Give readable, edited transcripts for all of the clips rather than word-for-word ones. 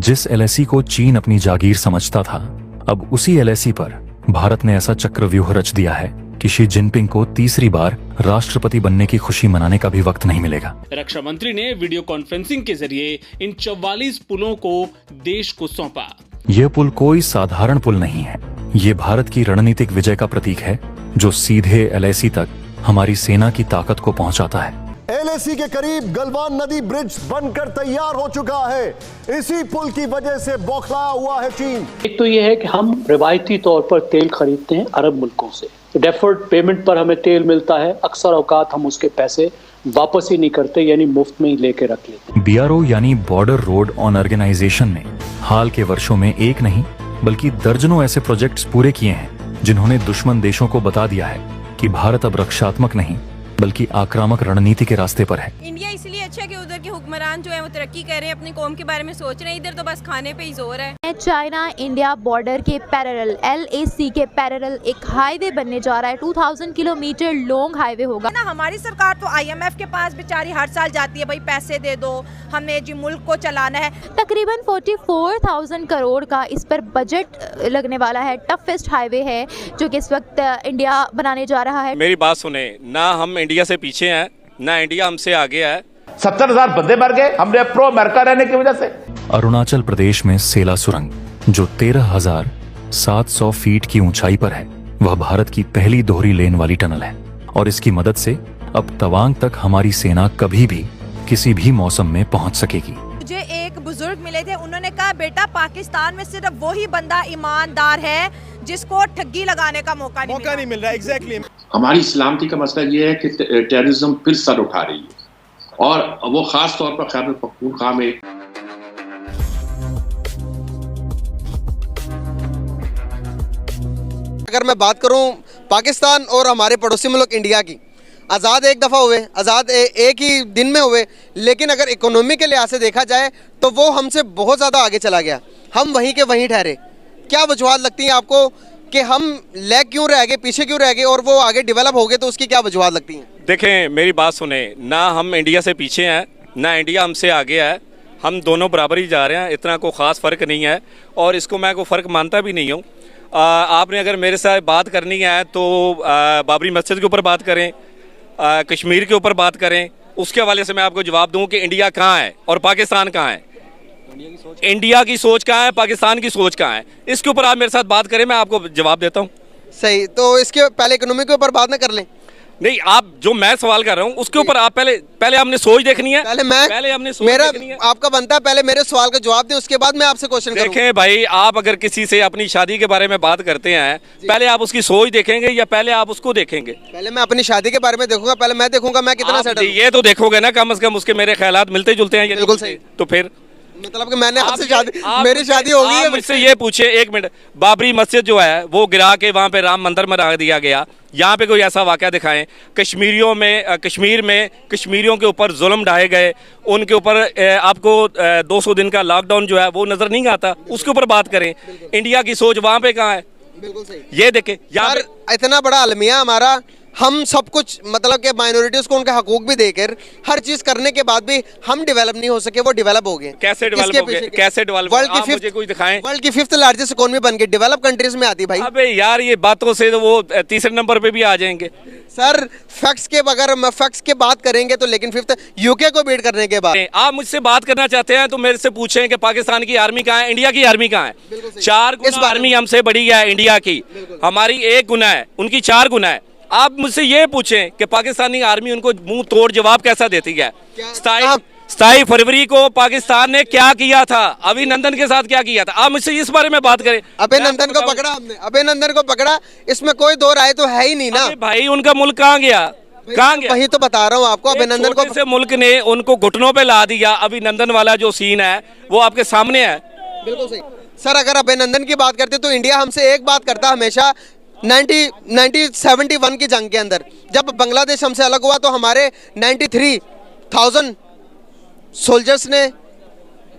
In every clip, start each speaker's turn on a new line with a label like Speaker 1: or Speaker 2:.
Speaker 1: जिस एलएसी को चीन अपनी जागीर समझता था, अब उसी एलएसी पर भारत ने ऐसा चक्रव्यूह रच दिया है कि शी जिनपिंग को तीसरी बार राष्ट्रपति बनने की खुशी मनाने का भी वक्त नहीं मिलेगा।
Speaker 2: रक्षा मंत्री ने वीडियो कॉन्फ्रेंसिंग के जरिए इन 44 पुलों को देश को सौंपा।
Speaker 1: ये पुल कोई साधारण पुल नहीं है, ये भारत की रणनीतिक विजय का प्रतीक है जो सीधे एलएसी तक हमारी सेना की ताकत को पहुंचाता है।
Speaker 3: एलएसी के करीब गलवान नदी ब्रिज बनकर तैयार हो चुका है। इसी पुल की वजह से बौखलाया हुआ है चीन।
Speaker 4: एक तो ये है कि हम रिवायती तौर पर तेल खरीदते हैं अरब मुल्कों से, डेफर्ड पेमेंट पर हमें तेल मिलता है। अक्सर औकात हम उसके पैसे वापस ही नहीं करते, यानी मुफ्त में ही लेके रख लेते।
Speaker 1: बीआरओ यानी बॉर्डर रोड ऑन ऑर्गेनाइजेशन ने हाल के वर्षों में एक नहीं बल्कि दर्जनों ऐसे प्रोजेक्ट्स पूरे किए हैं जिन्होंने दुश्मन देशों को बता दिया है कि भारत अब रक्षात्मक नहीं बल्कि आक्रामक रणनीति के रास्ते पर है।
Speaker 5: इंडिया इसलिए अच्छा है कि उधर के हुक्मरान जो है वो तरक्की कर रहे हैं, अपनी कौम के बारे में सोच रहे हैं। इधर तो बस खाने पे ही जोर है।
Speaker 6: चाइना इंडिया बॉर्डर के पैरेलल एलएसी के पैरेलल एक हाईवे बनने जा रहा है। 2000 किलोमीटर लॉन्ग हाईवे होगा
Speaker 5: ना। हमारी सरकार तो आईएमएफ के पास बेचारी हर साल जाती है, भाई पैसे दे दो, हमें जी मुल्क को चलाना है।
Speaker 6: तकरीबन 44,000 करोड़ का इस पर बजट लगने वाला है। टफेस्ट हाईवे है जो कि इस वक्त इंडिया बनाने जा रहा है।
Speaker 7: मेरी बात सुने, ना हम इंडिया से पीछे हैं ना इंडिया हमसे आगे है।
Speaker 8: 70,000 बंदे मर गए हमने प्रो अमेरिका रहने की वजह से।
Speaker 1: अरुणाचल प्रदेश में सेला सुरंग जो 13,700 फीट की ऊंचाई पर है, वह भारत की पहली दोहरी लेन वाली टनल है और इसकी मदद से अब तवांग तक हमारी सेना कभी भी किसी भी मौसम में पहुंच सकेगी।
Speaker 5: मुझे एक बुजुर्ग मिले थे, उन्होंने कहा बेटा पाकिस्तान में सिर्फ वही बंदा ईमानदार है जिसको ठगी लगाने का मौका नहीं मिल रहा।
Speaker 9: एग्जैक्टली। हमारी सलामती का मसला ये है कि टेररिज्म फिर सर उठा रही है और वो खास तौर पर खैबर पख्तूनख्वा में।
Speaker 10: अगर मैं बात करूं पाकिस्तान और हमारे पड़ोसी मुल्क इंडिया की, आज़ाद एक दफ़ा हुए, आज़ाद एक ही दिन में हुए, लेकिन अगर इकोनॉमी के लिहाज से देखा जाए तो वो हमसे बहुत ज़्यादा आगे चला गया। हम वहीं के वहीं ठहरे। क्या वजूहत लगती है आपको कि हम लैग क्यों रह गए, पीछे क्यों रह गए और वो आगे डेवलप हो गए, तो उसकी क्या वजूहत लगती हैं?
Speaker 7: देखें, मेरी बात सुने, ना हम इंडिया से पीछे हैं ना इंडिया हमसे आगे है। हम दोनों बराबर ही जा रहे हैं, इतना कोई ख़ास फ़र्क नहीं है और इसको मैं कोई फ़र्क मानता भी नहीं हूँ। आपने अगर मेरे साथ बात करनी है तो बाबरी मस्जिद के ऊपर बात करें, कश्मीर के ऊपर बात करें, उसके हवाले से मैं आपको जवाब दूँ कि इंडिया कहाँ है और पाकिस्तान कहाँ है। इंडिया की सोच कहाँ है, पाकिस्तान की सोच कहाँ है, इसके ऊपर आप मेरे साथ बात करें, मैं आपको जवाब देता हूँ।
Speaker 10: सही, तो इसके पहले इकोनॉमी के ऊपर बात ना कर लें?
Speaker 7: नहीं, आप जो मैं सवाल कर रहा हूँ उसके ऊपर आप पहले हमने सोच देखनी है। पहले हमने सोच देखनी है।
Speaker 10: आपका बनता है पहले मेरे सवाल का जवाब दें, उसके बाद मैं आपसे क्वेश्चन करूंगा।
Speaker 7: देखें भाई, आप अगर किसी से अपनी शादी के बारे में बात करते हैं, पहले आप उसकी सोच देखेंगे या पहले आप उसको देखेंगे?
Speaker 10: पहले मैं अपनी शादी के बारे में देखूंगा, पहले मैं देखूंगा मैं कितना सेटल।
Speaker 7: ये तो देखोगे ना, कम से कम उसके मेरे ख्यालात मिलते जुलते हैं।
Speaker 10: बिल्कुल सही।
Speaker 7: तो फिर
Speaker 10: मतलब कि मैंने आपसे शादी, मेरी शादी हो गई है।
Speaker 7: मुझसे ये पूछे, एक मिनट, बाबरी मस्जिद जो है वो गिरा के वहाँ पे राम मंदिर में रख दिया गया, यहाँ पे कोई ऐसा वाक़या दिखाएं। कश्मीर में कश्मीरियों के ऊपर जुल्म ढाए गए, उनके ऊपर आपको 200 दिन का लॉकडाउन जो है वो नज़र नहीं आता, उसके ऊपर बात करें। इंडिया की सोच वहाँ पे कहाँ है?
Speaker 10: बिल्कुल सही।
Speaker 7: ये देखें, यार
Speaker 10: इतना बड़ा अलमिया हमारा, हम सब कुछ मतलब कि माइनॉरिटीज को उनके हकूक भी देकर हर चीज करने के बाद भी हम डेवलप नहीं हो सके, वो डेवलप हो गए।
Speaker 7: कैसे डेवलप हो गए? कैसे डेवलप? मुझे कुछ दिखाएं।
Speaker 10: वर्ल्ड की 5th लार्जेस्ट इकोनॉमी बन गई, डेवलप कंट्रीज में आती भाई।
Speaker 7: अबे यार, ये बातों से तो वो तीसरे नंबर पे भी आ जाएंगे
Speaker 10: सर। फैक्ट्स के बगैर फैक्ट्स के बात करेंगे तो, लेकिन 5th यूके को बीट करने के बाद।
Speaker 7: आप मुझसे बात करना चाहते हैं तो मेरे से पूछें कि पाकिस्तान की आर्मी कहाँ है, इंडिया की आर्मी कहाँ है। 4 गुना आर्मी हमसे बड़ी है इंडिया की, हमारी 1 गुना है, उनकी 4 गुना है। आप मुझसे ये पूछें कि पाकिस्तानी आर्मी उनको मुंह तोड़ जवाब कैसा देती है। 27 फरवरी को पाकिस्तान ने क्या किया था, अभिनंदन के साथ क्या किया था, आप मुझसे इस बारे में बात करें।
Speaker 10: अभिनंदन को पकड़ा हमने, अभिनंदन को पकड़ा, इसमें कोई दो राय तो है ही नहीं ना
Speaker 7: भाई। उनका मुल्क कहाँ गया? कहाँ गया?
Speaker 10: वही तो बता रहा हूँ आपको। अभिनंदन को
Speaker 7: से मुल्क ने उनको घुटनों पे ला दिया। अभिनंदन वाला जो सीन है वो आपके सामने है।
Speaker 10: बिल्कुल सही सर। अगर अभिनंदन की बात करते तो इंडिया हमसे एक बात करता हमेशा, 1971 की जंग के अंदर जब बांग्लादेश हमसे अलग हुआ तो हमारे 93,000 सोल्जर्स ने।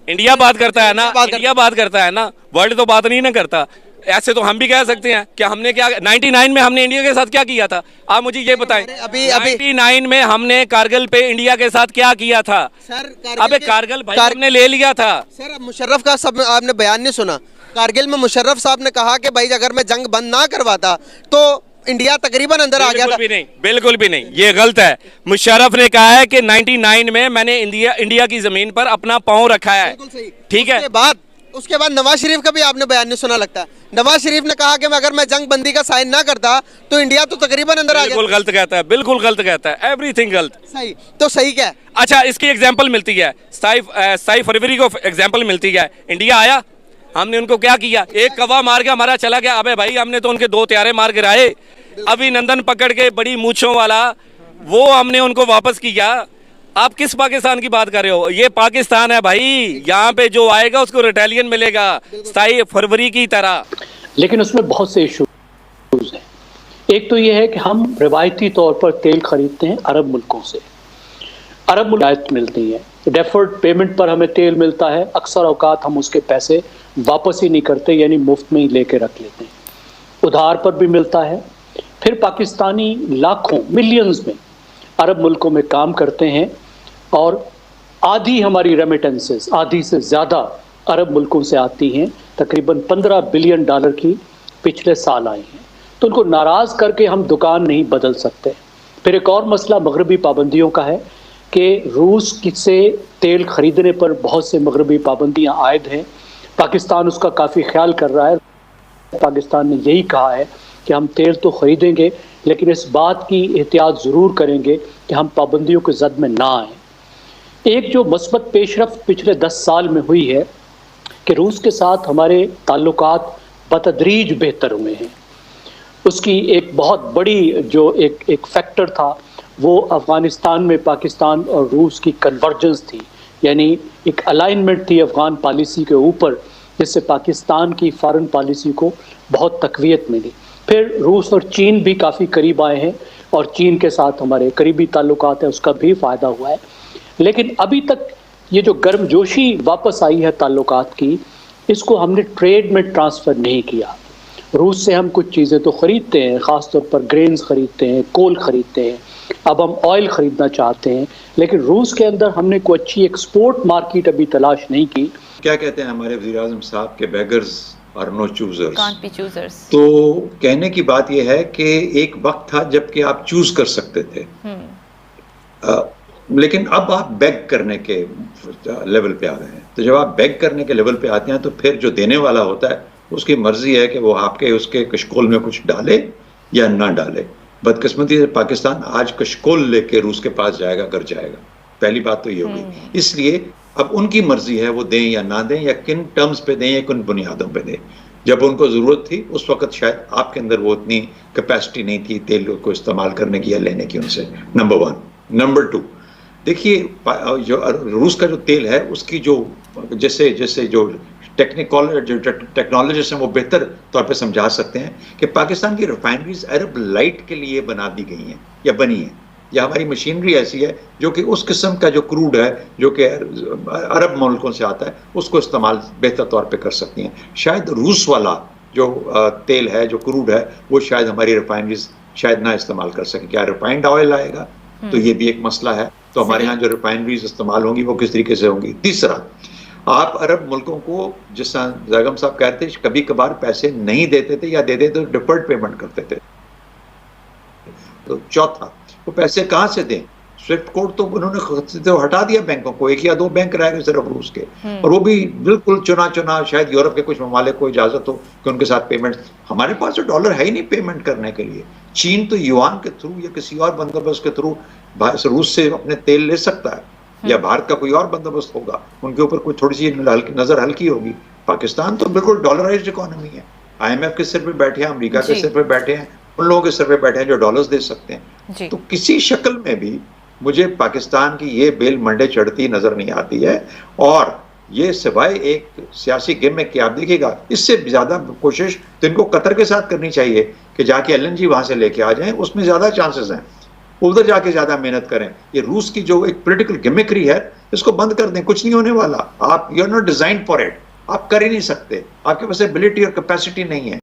Speaker 7: इंडिया बात करता है ना, इंडिया बात करता है ना, वर्ल्ड तो बात नहीं ना करता। ऐसे तो हम भी कह सकते हैं कि हमने क्या 99 में हमने इंडिया के साथ क्या किया था, आप मुझे ये बताएं।
Speaker 10: अभी
Speaker 7: 99 में हमने कारगिल पे इंडिया के साथ क्या किया था
Speaker 10: सर?
Speaker 7: अबे कारगिल भाई हमने ले लिया था
Speaker 10: सर। अब मुशर्रफ का सब आपने बयान नहीं सुना? कारगिल में मुशर्रफ साहब ने कहा कि भाई अगर मैं जंग बंद ना करवाता तो इंडिया तकरीबन अंदर आ गया था।
Speaker 7: बिल्कुल भी नहीं, ये गलत है। मुशर्रफ ने कहा है कि 99 में मैंने इंडिया की जमीन पर अपना पांव रखा है, ठीक है।
Speaker 10: उसके बाद नवाज शरीफ का भी आपने बयान नहीं सुना लगता। नवाज शरीफ ने कहा कि अगर मैं जंग बंदी का साइन ना करता तो इंडिया तो तकरीबन अंदर आ गया।
Speaker 7: बिल्कुल गलत कहता है, बिल्कुल गलत कहता है, एवरीथिंग गलत।
Speaker 10: सही तो सही क्या है?
Speaker 7: अच्छा, इसकी एग्जांपल मिलती है 27 फरवरी को एग्जांपल मिलती है। इंडिया आया, हमने उनको क्या किया, एक कौवा मार के हमारा चला गया। अबे भाई हमने तो उनके 2 त्यारे मार गिराए। अभिनंदन पकड़ के बड़ी मूंछों वाला, वो हमने उनको वापस किया। आप किस पाकिस्तान की बात कर रहे हो? ये पाकिस्तान है भाई, यहाँ पे जो आएगा उसको रिटेलियन मिलेगा 27 फरवरी की तरह।
Speaker 4: लेकिन उसमें बहुत से इश्यूज हैं। एक तो ये है कि हम रिवायती तौर पर तेल खरीदते हैं अरब मुल्कों से, अरब मुल्क मिलती है, डेफर्ड पेमेंट पर हमें तेल मिलता है। अक्सर औकात हम उसके पैसे वापस ही नहीं करते, यानी मुफ्त में ही लेके रख लेते हैं। उधार पर भी मिलता है। फिर पाकिस्तानी लाखों मिलियंस में अरब मुल्कों में काम करते हैं और आधी हमारी रेमिटेंसेस, आधी से ज़्यादा अरब मुल्कों से आती हैं। तकरीबन $15 बिलियन की पिछले साल आई हैं। तो उनको नाराज़ करके हम दुकान नहीं बदल सकते। फिर एक और मसला मगरबी पाबंदियों का है कि रूस से तेल खरीदने पर बहुत से मगरबी पाबंदियाँ आयद हैं। पाकिस्तान उसका काफ़ी ख्याल कर रहा है। पाकिस्तान ने यही कहा है कि हम तेल तो खरीदेंगे, लेकिन इस बात की एहतियात ज़रूर करेंगे कि हम पाबंदियों के जद में ना आएँ। एक जो मस्बत पेशरफ्त पिछले 10 साल में हुई है कि रूस के साथ हमारे ताल्लुकात बतदरीज बेहतर हुए हैं। उसकी एक बहुत बड़ी जो एक फैक्टर था वो अफ़गानिस्तान में पाकिस्तान और रूस की कन्वर्जेंस थी, यानी एक अलाइनमेंट थी अफ़गान पॉलिसी के ऊपर, जिससे पाकिस्तान की फ़ॉरेन पॉलिसी को बहुत तक़वियत मिली। फिर रूस और चीन भी काफ़ी करीब आए हैं और चीन के साथ हमारे करीबी ताल्लुकात हैं, उसका भी फ़ायदा हुआ है। लेकिन अभी तक ये जो गर्मजोशी वापस आई है ताल्लुकात की, इसको हमने ट्रेड में ट्रांसफ़र नहीं किया। रूस से हम कुछ चीज़ें तो ख़रीदते हैं, ख़ास तौर पर ग्रेन्स ख़रीदते हैं, कोल ख़रीदते हैं, अब हम ऑयल ख़रीदना चाहते हैं, लेकिन रूस के अंदर हमने कोई अच्छी एक्सपोर्ट मार्केट अभी तलाश नहीं की।
Speaker 11: क्या कहते हैं हमारे वज़ीर-ए-आज़म साहब के बेगर्स और no choosers,
Speaker 12: can't be choosers.
Speaker 11: तो कहने की बात यह है कि एक वक्त था जबकि आप चूज कर सकते थे, लेकिन अब आप बेग करने के लेवल पे आ गए हैं। तो जब आप बेग करने के लेवल पे आते हैं तो फिर जो देने वाला होता है उसकी मर्जी है कि वो आपके उसके कशकोल में कुछ डाले या ना डाले। बदकिस्मती से पाकिस्तान आज कशकोल लेके रूस के पास जाएगा, कर जाएगा। पहली बात तो ये होगी। इसलिए अब उनकी मर्जी है वो दें या ना दें, या किन टर्म्स पे दें या किन बुनियादों पे दें। जब उनको ज़रूरत थी उस वक्त शायद आपके अंदर वो इतनी कैपेसिटी नहीं थी तेल को इस्तेमाल करने की या लेने की उनसे, नंबर 1। नंबर 2, देखिए जो रूस का जो तेल है उसकी जो जैसे जो टेक्नोलॉजिस्ट हैं वो बेहतर तौर पे समझा सकते हैं कि पाकिस्तान की रिफाइनरीज अरब लाइट के लिए बना दी गई हैं या बनी हैं, या हमारी मशीनरी ऐसी है जो कि उस किस्म का जो क्रूड है जो कि अरब मुल्कों से आता है उसको इस्तेमाल बेहतर तौर पे कर सकती हैं। शायद रूस वाला जो तेल है, जो क्रूड है, वो शायद हमारी रिफाइनरीज शायद ना इस्तेमाल कर सकें। क्या रिफाइंड ऑयल आएगा? तो ये भी एक मसला है। तो हमारे यहाँ जो रिफाइनरीज इस्तेमाल होंगी वो किस तरीके से होंगी। तीसरा, आप अरब मुल्कों को जिस तरह जैगम साहब कहते थे कभी कभार पैसे नहीं देते थे या देते तो डिफर्ड पेमेंट करते थे। तो चौथा, वो पैसे कहाँ से दें? स्विफ्ट कोड तो उन्होंने तो हटा दिया बैंकों को, 1 या 2 बैंक रह गए सिर्फ रूस के, और वो भी बिल्कुल चुना शायद यूरोप के कुछ ममालिक को इजाजत हो कि उनके साथ पेमेंट। हमारे पास तो डॉलर है ही नहीं पेमेंट करने के लिए। चीन तो युआन के थ्रू या किसी और बंदोबस्त के थ्रू रूस से अपने तेल ले सकता है, या भारत का कोई और बंदोबस्त होगा, उनके ऊपर कोई थोड़ी सी नजर हल्की होगी। पाकिस्तान तो बिल्कुल डॉलराइज्ड इकोनॉमी है। IMF के सिर पे बैठे हैं, अमेरिका के सिर पे बैठे हैं, उन लोगों के सिर पे बैठे हैं जो डॉलर्स दे सकते हैं। तो किसी शक्ल में भी मुझे पाकिस्तान की ये बेल मंडे चढ़ती नजर नहीं आती है। और ये सिवाय एक सियासी गेम में कि आप देखिएगा, इससे ज्यादा कोशिश तो इनको कतर के साथ करनी चाहिए कि जाके LNG वहां से लेके आ जाएं, उसमें ज्यादा चांसेस हैं। उधर जाके ज्यादा मेहनत करें। ये रूस की जो एक पॉलिटिकल गिमिक्री है इसको बंद कर दें, कुछ नहीं होने वाला। आप you are not design for it. आप कर ही नहीं सकते, आपके पास एबिलिटी और कैपेसिटी नहीं है।